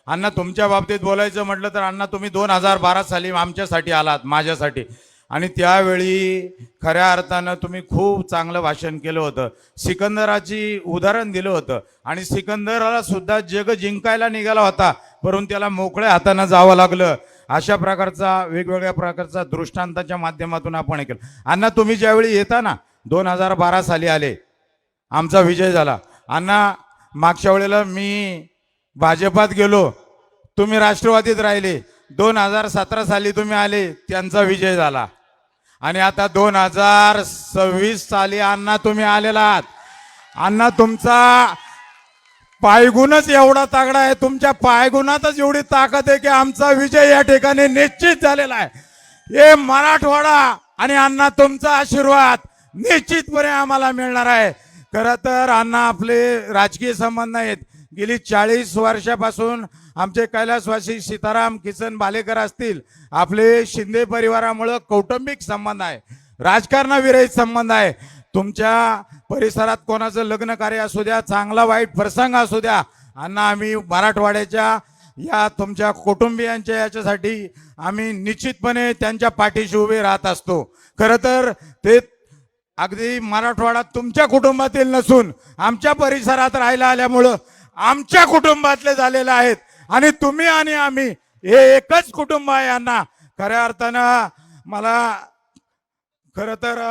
अण्णा तुमच्या बाबतीत बोलायचं म्हटलं तर अण्णा तुम्ही 2012 साली आमच्यासाठी आलात, माझ्यासाठी, आणि त्यावेळी खऱ्या अर्थानं तुम्ही खूप चांगलं भाषण केलं होतं. सिकंदराची उदाहरण दिलं होतं आणि सिकंदराला सुद्धा जग जिंकायला निघाला होता, परंतु त्याला मोकळ्या हातानं जावं लागलं. अशा प्रकारचा वेगवेगळ्या प्रकारचा दृष्टांताच्या माध्यमातून आपण हे केलं. अण्णा तुम्ही ज्यावेळी येता ना, 2012 साली आले, आमचा विजय झाला. अण्णा मागच्या वेळेला मी भाजपात गेलो, तुम्ही राष्ट्रवादीत राहिले. 2017 साली तुम्ही आले, त्यांचा विजय झाला. आणि आता 2026 साली अण्णा तुम्ही आलेला आहात. अण्णा तुमचा पायगुणच एवढा तगडा आहे, तुमच्या पायगुणातच एवढी ताकद आहे की आमचा विजय या ठिकाणी निश्चित झालेला आहे. हे मराठवाडा आणि अण्णा तुमचा आशीर्वाद निश्चितपणे आम्हाला मिळणार आहे. खरं तर अण्णा आपले राजकीय संबंध आहेत. गेली 40 वर्षापासून आमचे कैलासवासी सीताराम किसन भालेकर असतील, आपले शिंदे परिवारामुळे कौटुंबिक संबंध आहे, राजकारणाविरहित संबंध आहे. तुमच्या परिसरात कोणाचं लग्न कार्य असू द्या, चांगला वाईट प्रसंग असू द्या, अण्णा आम्ही मराठवाड्याच्या या तुमच्या कुटुंबियांच्या याच्यासाठी आम्ही निश्चितपणे त्यांच्या पाठीशी उभे राहत असतो. खरं तर ते अगदी मराठवाडा तुमच्या कुटुंबातील नसून आमच्या परिसरात राहायला आल्यामुळं आमच्या कुटुंबातले झालेले आहेत आणि तुम्ही आणि आम्ही हे एकच कुटुंब आहे. अण्णा खऱ्या अर्थानं मला खरं तर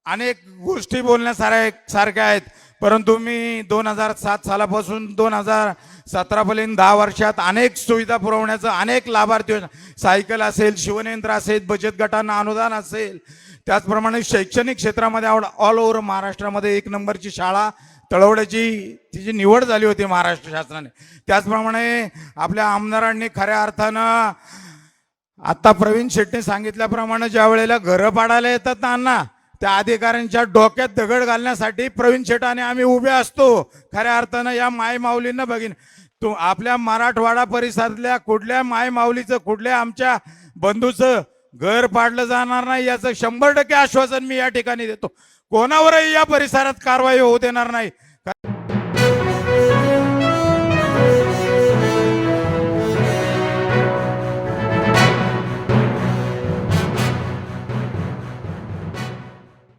अनेक गोष्टी बोलण्यासारख्या आहेत, परंतु मी 2007 सालापासून 2017 पर्यंत 10 वर्षात अनेक सुविधा पुरवण्याचं, अनेक लाभार्थी, सायकल असेल, शिवनेंद्र असेल, बचत गटांना अनुदान असेल, त्याचप्रमाणे शैक्षणिक क्षेत्रामध्ये ऑल ओव्हर महाराष्ट्रामध्ये 1 नंबरची शाळा तळवड्याची तिची निवड झाली होती महाराष्ट्र शासनाने. त्याचप्रमाणे आपल्या आमदारांनी खऱ्या अर्थानं आता प्रवीण शेट्टी सांगितल्याप्रमाणे ज्या वेळेला घरं पाडायला येतात ना अण्णा, त्या अधिकाऱ्यांच्या डोक्यात दगड घालण्यासाठी प्रवीण शेट आणि आम्ही उभे असतो. खऱ्या अर्थानं या माय माऊलींना बघीन, तू आपल्या मराठवाडा परिसरातल्या कुठल्या माय माऊलीचं, कुठल्या आमच्या बंधूचं घर पाडलं जाणार नाही याचं 100% आश्वासन मी या ठिकाणी देतो. कोणावरही या परिसरात कारवाई होऊ देणार नाही.